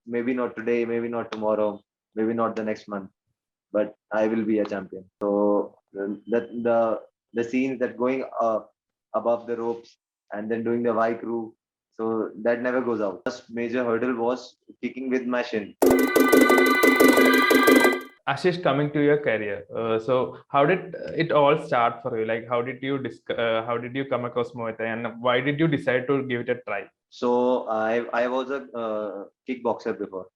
maybe not today, maybe not tomorrow, maybe not the next month, but I will be a champion. So the scenes that going above the ropes and then doing the Y crew, so that never goes out. First major hurdle was kicking with my shin. Ashish, coming to your career, so how did it all start for you? Like, how did you come across Muay Thai, and why did you decide to give it a try? So I was a kickboxer before.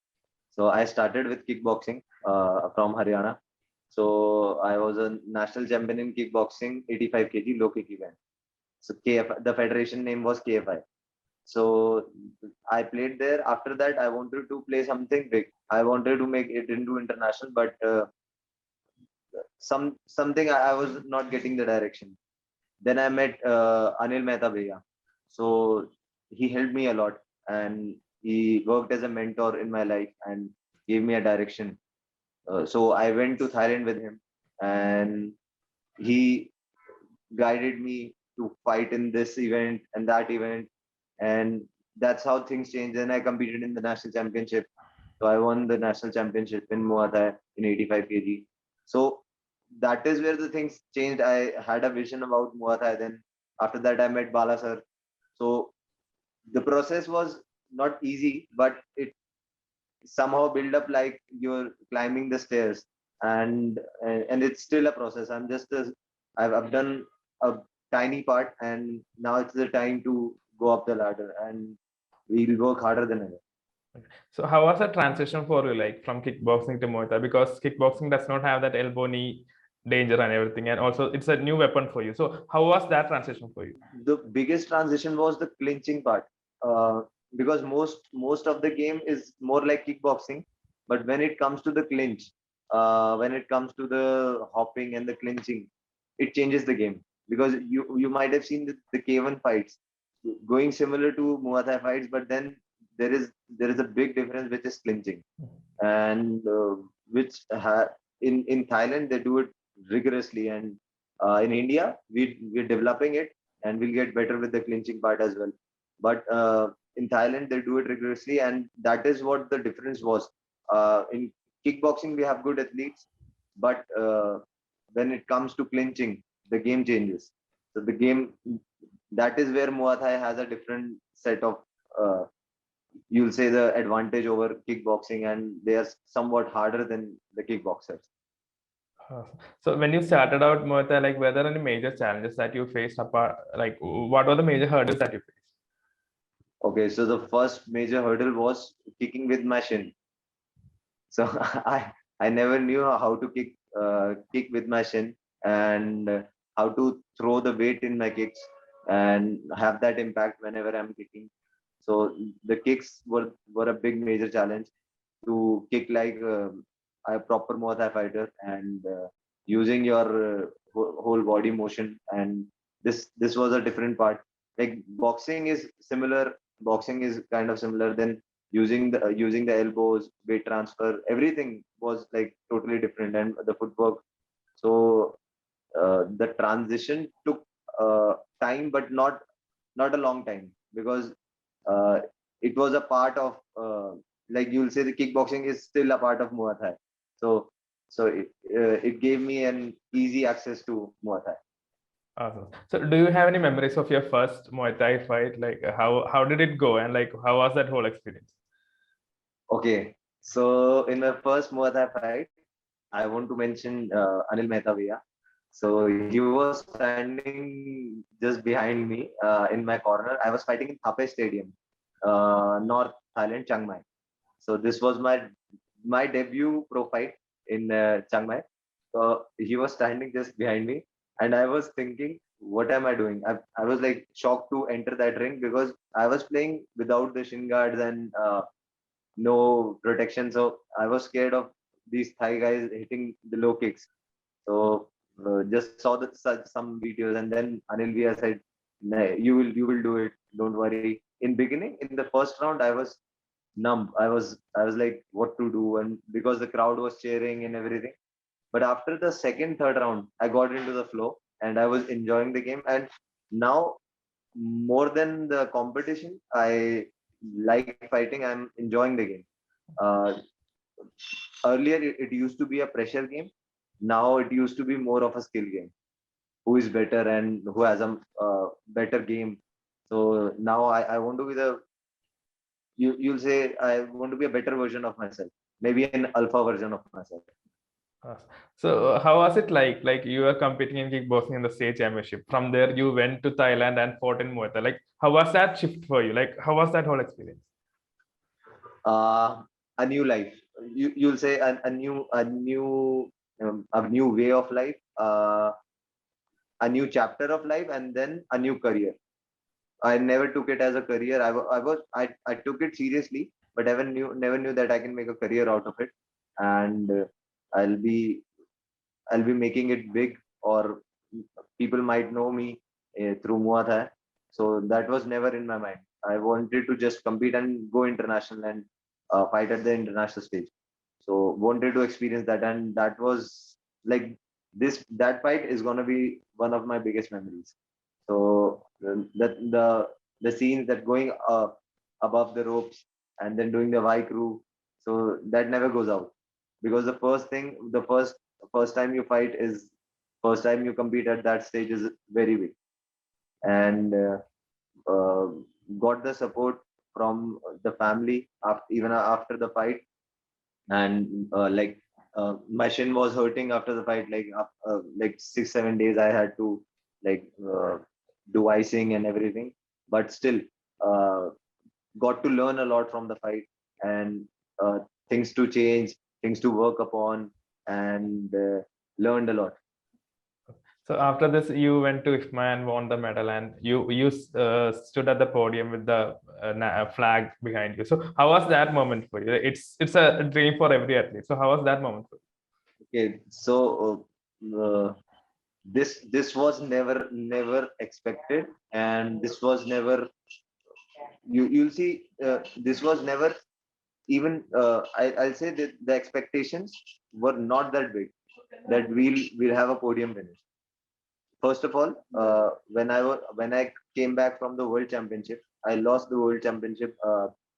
So I started with kickboxing from Haryana. So I was a national champion in kickboxing, 85 kg low kick event. So KF, the federation name was KFI. So I played there. After that, I wanted to play something big. I wanted to make it into international, but something I was not getting the direction. Then I met Anil Mehta Bhaiya. So he helped me a lot, and he worked as a mentor in my life and gave me a direction. So I went to Thailand with him, and he guided me to fight in this event and that event, and that's how things changed. Then I competed in the national championship. So I won the national championship in Muay Thai in 85 kg. So that is where the things changed. I had a vision about Muay Thai. Then after that, I met Bala sir. So the process was not easy, but it somehow build up like you're climbing the stairs, and it's still a process. I've done a tiny part, and now it's the time to go up the ladder, and we'll work harder than ever. So, how was the transition for you, like from kickboxing to Muay Thai? Because kickboxing does not have that elbow knee danger and everything, and also it's a new weapon for you. So, how was that transition for you? The biggest transition was the clinching part, uh, because most of the game is more like kickboxing, but when it comes to the clinch, when it comes to the hopping and the clinching, it changes the game. Because you might have seen the K1 fights going similar to Muay Thai fights, but then there is a big difference, which is clinching, and which in Thailand they do it rigorously, and in India we're developing it, and we'll get better with the clinching part as well. But in Thailand they do it rigorously, and that is what the difference was. In kickboxing we have good athletes, but when it comes to clinching, the game changes. So the game, that is where Muay Thai has a different set of uh, you'll say the advantage over kickboxing, and they are somewhat harder than the kickboxers. Uh, So, when you started out Muay Thai, like were there any major challenges that you faced apart? Like, what were the major hurdles that you faced? Okay, so the first major hurdle was kicking with my shin. So I never knew how to kick with my shin, and how to throw the weight in my kicks and have that impact whenever I'm kicking. So the kicks were a big major challenge to kick like a proper Muay Thai fighter, and using your whole body motion. And this was a different part. Like boxing is similar. Boxing is kind of similar. Then using the elbows, weight transfer, everything was like totally different, and the footwork. So the transition took time, but not a long time, because uh, it was a part of like you'll say the kickboxing is still a part of Muay Thai. So it gave me an easy access to Muay Thai. Awesome. So, do you have any memories of your first Muay Thai fight? Like, how did it go, and like how was that whole experience? Okay, so in my first Muay Thai fight, I want to mention Anil Mehta Bhaiya. So he was standing just behind me in my corner. I was fighting in Thape Stadium, North Thailand, Chiang Mai. So this was my debut pro fight in Chiang Mai. So he was standing just behind me, and I was thinking, what am I doing? I was like shocked to enter that ring, because I was playing without the shin guards and no protection. So I was scared of these Thai guys hitting the low kicks. So just saw some videos, and then Anil Via said, "Nah, you will do it. Don't worry." In beginning, in the first round, I was numb. I was like, what to do, and because the crowd was cheering and everything. But after the second, third round, I got into the flow, and I was enjoying the game. And now, more than the competition, I like fighting. I'm enjoying the game. Uh, Earlier, it used to be a pressure game. Now it used to be more of a skill game. Who is better and who has a better game. So now I want to be you'll say I want to be a better version of myself, maybe an alpha version of myself. Uh, So how was it like? Like you were competing in kickboxing in the state championship. From there, you went to Thailand and fought in Muay Thai. Like how was that shift for you? Like how was that whole experience? uh, a new life. You'll say a new way of life, a new chapter of life, and then a new career. I never took it as a career. I took it seriously, but never knew that I can make a career out of it, and I'll be I'll be making it big, or people might know me through Muay Thai. So that was never in my mind. I wanted to just compete and go international and fight at the international stage. So wanted to experience that, and that was like that fight is gonna be one of my biggest memories. So the scenes that going above the ropes and then doing the Y crew, so that never goes out, because the first time you fight is first time you compete at that stage is very big, and uh, got the support from the family even after the fight, and my shin was hurting after the fight, like 6 7 days I had to like do icing and everything, but still uh, got to learn a lot from the fight, and uh, things to change, things to work upon, and learned a lot. So after this, you went to IFMA and won the medal, and you stood at the podium with the flag behind you. So how was that moment for you? It's a dream for every athlete. So how was that moment for Okay, so this was never expected, and this was never you'll see this was never even I'll say that the expectations were not that big that we'll have a podium finish. First of all, when I came back from the world championship, I lost the world championship,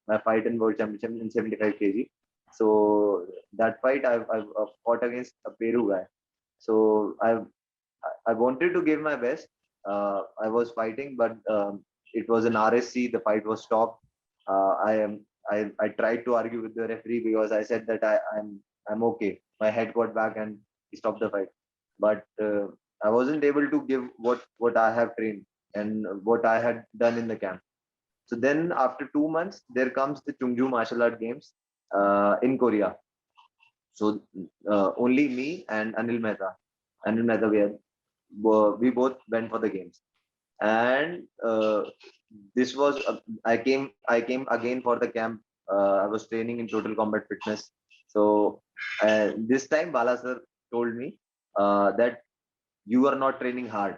my fight in world championship in 75 kg. So that fight I've fought against a Peru guy. So I wanted to give my best. I was fighting, but it was an RSC. The fight was stopped. I tried to argue with the referee because I said that I'm okay. My head got back and he stopped the fight. But I wasn't able to give what I have trained and what I had done in the camp. So then after 2 months, there comes the Chungju Martial Art Games in Korea. So only me and Anil Mehta, we both went for the games, and this was I came again for the camp. I was training in Total Combat Fitness. So this time Bala sir told me that you are not training hard.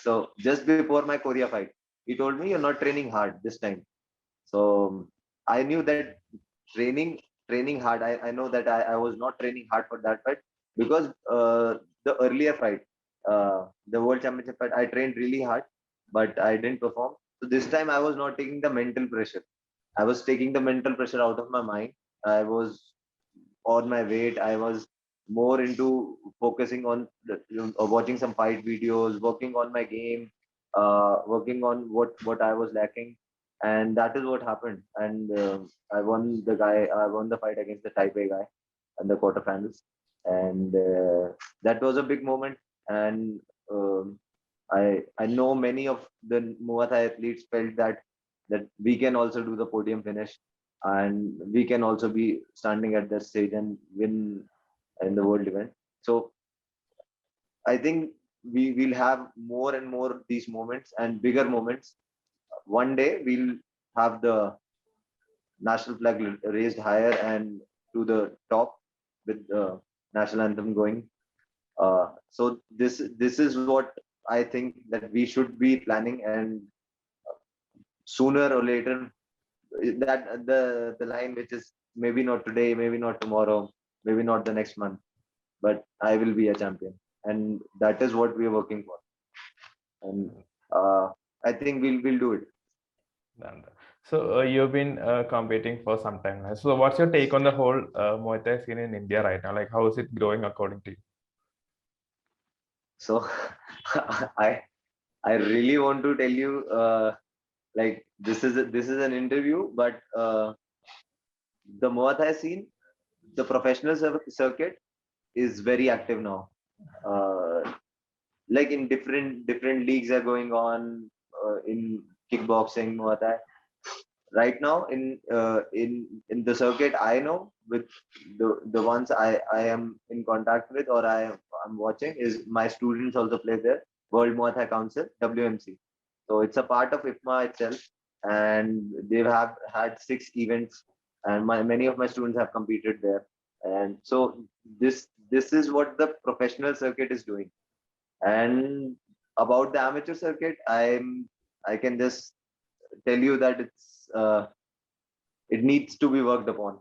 So just before my Korea fight, he told me you're not training hard this time. So I knew that training training hard. I know that I was not training hard for that fight, because the earlier fight, the world championship fight, I trained really hard, but I didn't perform. So this time I was not taking the mental pressure. I was taking the mental pressure out of my mind. I was on my weight. I was more into focusing on watching some fight videos, working on my game, working on what I was lacking, and that is what happened. And I won the fight against the Taipei guy in the quarterfinals, and that was a big moment. And um, I know many of the Muay Thai athletes felt that we can also do the podium finish, and we can also be standing at the stage and win in the world event. So I think we will have more and more these moments and bigger moments. One day we'll have the national flag raised higher and to the top with the national anthem going. So this is what I think that we should be planning, and sooner or later, that the line which is maybe not today, maybe not tomorrow, maybe not the next month, but I will be a champion, and that is what we are working for, and you? uh, I think we'll do it. And So you've been competing for some time now. So what's your take on the whole Muay Thai scene in India right now? Like, how is it growing according to you? So I I really want to tell you, like this is an interview, but the Muay Thai scene, the professional circuit is very active now. Uh, like in different leagues are going on in kickboxing, Muay Thai. Right now in the circuit I know, with the ones I am in contact with, or I'm watching, is my students also play there. World Muay Thai Council, WMC. So it's a part of IFMA itself, and they have had 6 events, and many of my students have competed there. And so this is what the professional circuit is doing. And about the amateur circuit, I can just tell you that it needs to be worked upon.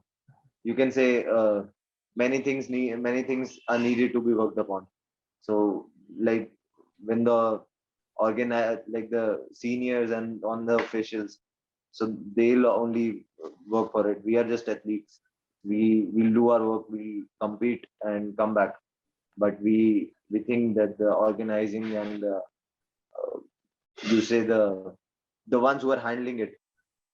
You can say many things are needed to be worked upon. So like when the like the seniors and on the officials, so they'll only work for it. We are just athletes. We will do our work, we compete and come back. But we think that the organizing and you say the ones who are handling it,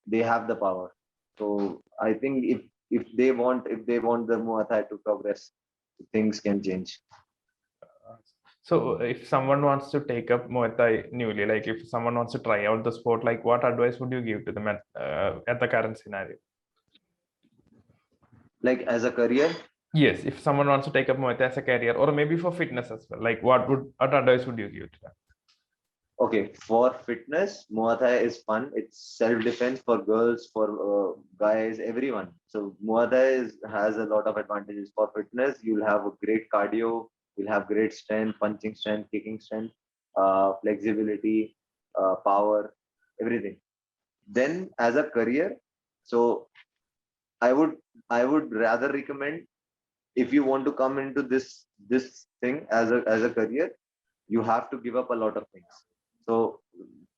they have the power. So I think if they want the Muay Thai to progress, things can change. So if someone wants to take up Muay Thai newly, like if someone wants to try out the sport, like what advice would you give to them at the current scenario? Like as a career, Yes, if someone wants to take up Muay Thai as a career, or maybe for fitness as well, like what advice would you give to them? okay, for fitness, Muay Thai is fun. It's self-defense for girls, for guys, everyone. So Muay Thai has a lot of advantages. For fitness, you'll have a great cardio, you'll have great strength, punching strength, kicking strength, flexibility, power, everything. Then as a career, so I would I would rather recommend, if you want to come into this thing as a career, you have to give up a lot of things. So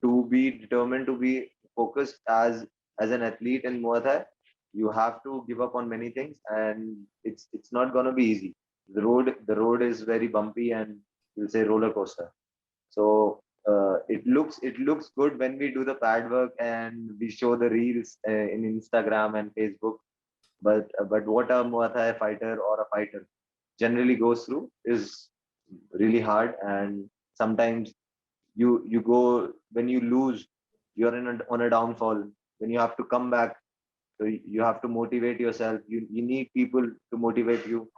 to be determined, to be focused as an athlete in Muay Thai, you have to give up on many things, and it's not gonna be easy. The road is very bumpy, and you'll say roller coaster. So it looks good when we do the pad work and we show the reels in Instagram and Facebook. But what a Muay Thai fighter or a fighter generally goes through is really hard. And sometimes you go, when you lose, you're on a downfall. When you have to come back, so you have to motivate yourself. You need people to motivate you.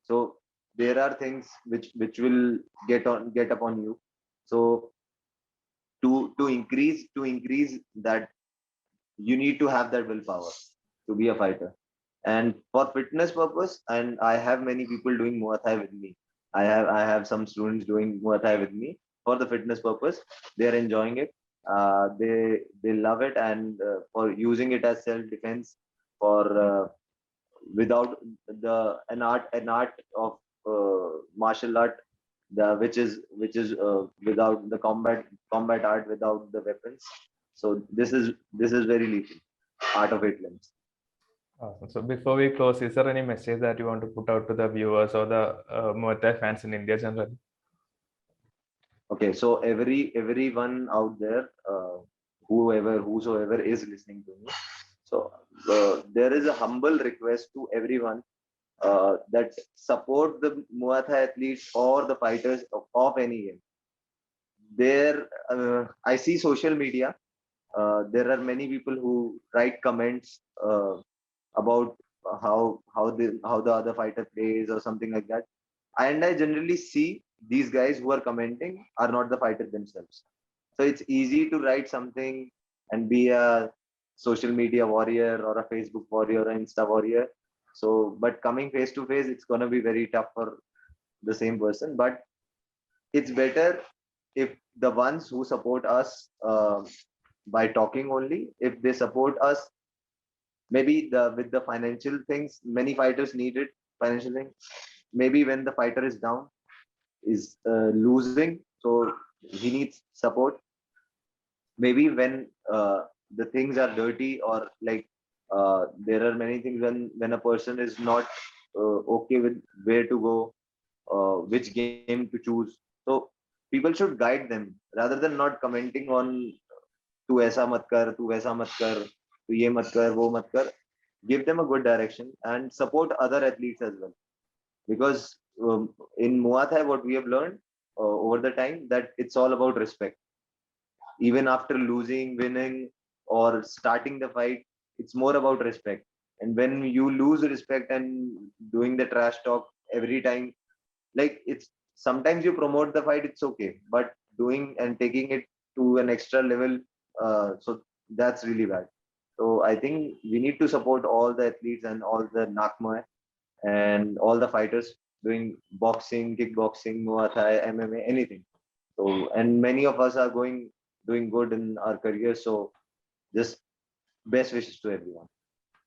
So there are things which will get upon you. So to increase that, you need to have that willpower to be a fighter. And for fitness purpose, and I have many people doing Muay Thai with me. I have some students doing Muay Thai with me for the fitness purpose. They are enjoying it. They love it, and for using it as self defense, for without an art of martial art, which is without the combat art, without the weapons. So this is very lethal, art of 8 limbs. Awesome. So before we close, is there any message that you want to put out to the viewers or the Muay Thai fans in India generally? Okay, so everyone out there, whosoever is listening to me, so there is a humble request to everyone, that support the Muay Thai athletes or the fighters of any game. There, I see social media. There are many people who write comments about how the other fighter plays or something like that. And I generally see these guys who are commenting are not the fighter themselves. So it's easy to write something and be a social media warrior or a Facebook warrior or an Insta warrior. So, but coming face to face, it's gonna be very tough for the same person. But it's better if the ones who support us by talking only, if they support us, maybe with the financial things, many fighters needed financial things. Maybe when the fighter is down, is losing, so he needs support. Maybe when the things are dirty, or like there are many things when a person is not okay with where to go, which game to choose. So people should guide them rather than not commenting on तू ऐसा मत कर, तू वैसा मत कर, तू ये मत कर, वो मत कर. Give them a good direction and support other athletes as well. Because in Muay Thai, what we have learned over the time, that it's all about respect. Even after losing, winning, or starting the fight, it's more about respect. And when you lose respect and doing the trash talk every time, like it's sometimes you promote the fight, it's okay, but doing and taking it to an extra level, so that's really bad. So I think we need to support all the athletes and all the nakma and all the fighters doing boxing, kickboxing, Muay Thai, MMA, anything. So, and many of us are doing good in our career. So just best wishes to everyone.